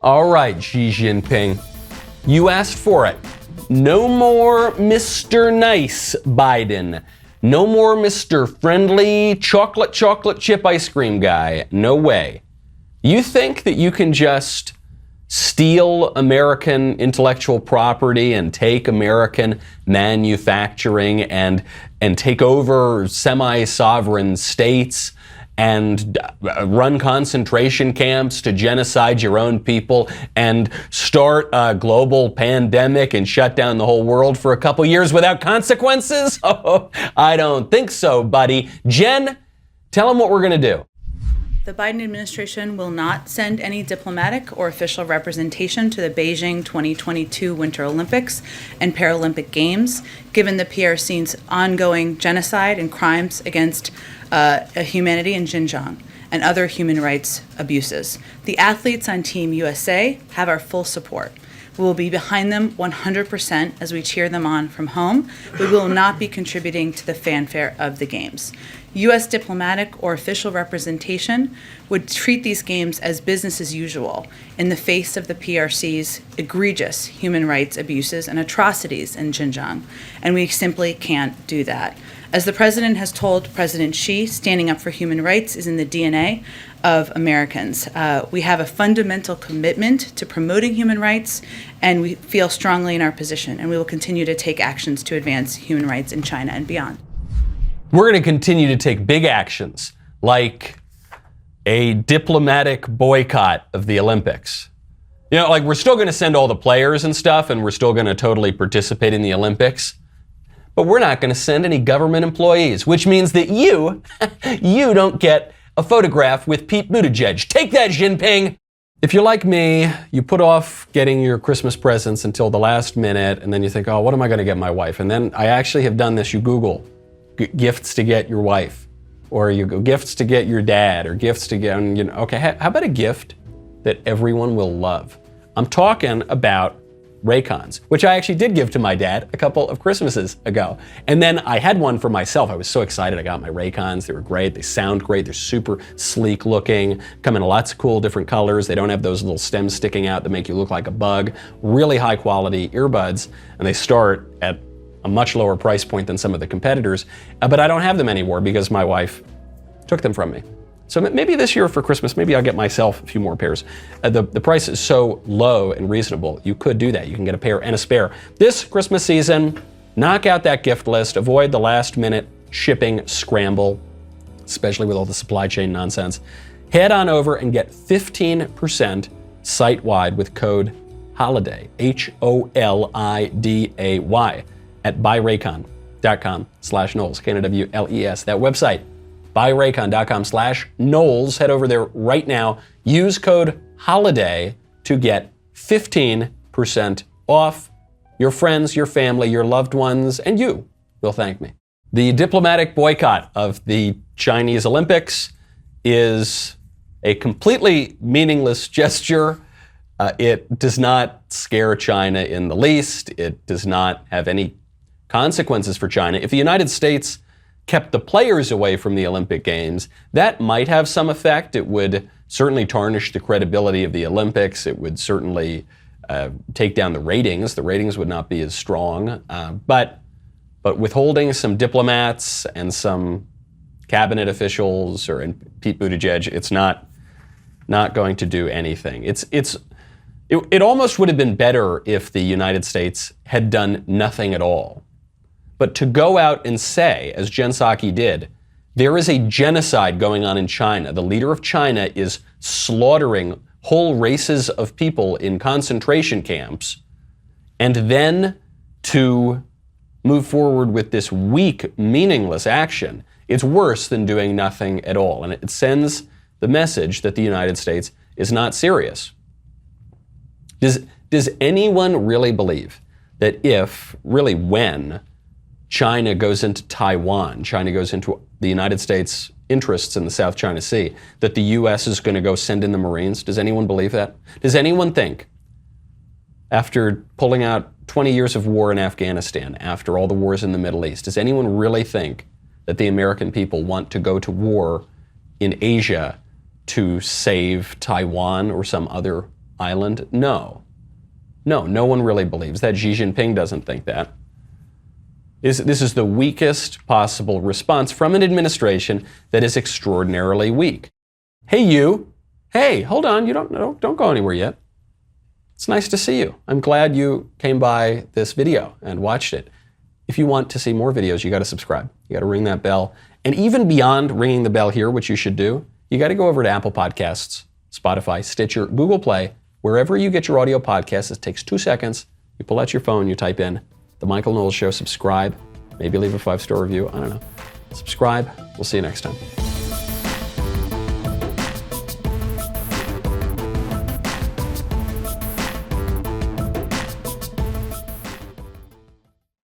All right, Xi Jinping, you asked for it. No more Mr. Nice Biden. No more Mr. Friendly chocolate chip ice cream guy. No way. You think that you can just steal American intellectual property and take American manufacturing and take over semi-sovereign states and run concentration camps to genocide your own people and start a global pandemic and shut down the whole world for a couple years without consequences? Oh, I don't think so, buddy. Jen, tell them what we're going to do. The Biden administration will not send any diplomatic or official representation to the Beijing 2022 Winter Olympics and Paralympic Games, given the PRC's ongoing genocide and crimes against humanity in Xinjiang and other human rights abuses. The athletes on Team USA have our full support. We will be behind them 100% as we cheer them on from home. We will not be contributing to the fanfare of the Games. U.S. diplomatic or official representation would treat these games as business as usual in the face of the PRC's egregious human rights abuses and atrocities in Xinjiang, and we simply can't do that. As the president has told President Xi, standing up for human rights is in the DNA of Americans. We have a fundamental commitment to promoting human rights, and we feel strongly in our position, and we will continue to take actions to advance human rights in China and beyond. We're going to continue to take big actions, like a diplomatic boycott of the Olympics. You know, like we're still going to send all the players and stuff, and we're still going to totally participate in the Olympics. But we're not going to send any government employees, which means that you don't get a photograph with Pete Buttigieg. Take that, Jinping! If you're like me, you put off getting your Christmas presents until the last minute, and then you think, oh, what am I going to get my wife? And then I actually have done this. You Google gifts to get your wife, or you go gifts to get your dad, or gifts to get, okay, how about a gift that everyone will love? I'm talking about Raycons, which I actually did give to my dad a couple of Christmases ago. And then I had one for myself. I was so excited. I got my Raycons. They were great. They sound great. They're super sleek looking, come in lots of cool different colors. They don't have those little stems sticking out that make you look like a bug. Really high quality earbuds, and they start at a much lower price point than some of the competitors, but I don't have them anymore because my wife took them from me. So maybe this year for Christmas, maybe I'll get myself a few more pairs. The price is so low and reasonable, you could do that. You can get a pair and a spare. This Christmas season, knock out that gift list, avoid the last minute shipping scramble, especially with all the supply chain nonsense. Head on over and get 15% site-wide with code HOLIDAY, HOLIDAY, at buyraycon.com/Knowles, KNWLES. That website, buyraycon.com/Knowles. Head over there right now. Use code HOLIDAY to get 15% off. Your friends, your family, your loved ones, and you will thank me. The diplomatic boycott of the Chinese Olympics is a completely meaningless gesture. It does not scare China in the least. It does not have any consequences for China. If the United States kept the players away from the Olympic Games, that might have some effect. It would certainly tarnish the credibility of the Olympics. It would certainly take down the ratings. The ratings would not be as strong. But withholding some diplomats and some cabinet officials and Pete Buttigieg, it's not going to do anything. It almost would have been better if the United States had done nothing at all. But to go out and say, as Jen Psaki did, there is a genocide going on in China. The leader of China is slaughtering whole races of people in concentration camps, and then to move forward with this weak, meaningless action, it's worse than doing nothing at all. And it sends the message that the United States is not serious. Does anyone really believe that when China goes into Taiwan, China goes into the United States interests in the South China Sea, that the U.S. is going to go send in the Marines? Does anyone believe that? Does anyone think, after pulling out 20 years of war in Afghanistan, after all the wars in the Middle East, does anyone really think that the American people want to go to war in Asia to save Taiwan or some other island? No. No one really believes that. Xi Jinping doesn't think that. This is the weakest possible response from an administration that is extraordinarily weak. Hey, you. Hey, hold on. You don't go anywhere yet. It's nice to see you. I'm glad you came by this video and watched it. If you want to see more videos, you got to subscribe. You got to ring that bell. And even beyond ringing the bell here, which you should do, you got to go over to Apple Podcasts, Spotify, Stitcher, Google Play, wherever you get your audio podcasts. It takes 2 seconds. You pull out your phone, you type in The Michael Knowles Show, subscribe, maybe leave a 5-star review. I don't know. Subscribe. We'll see you next time.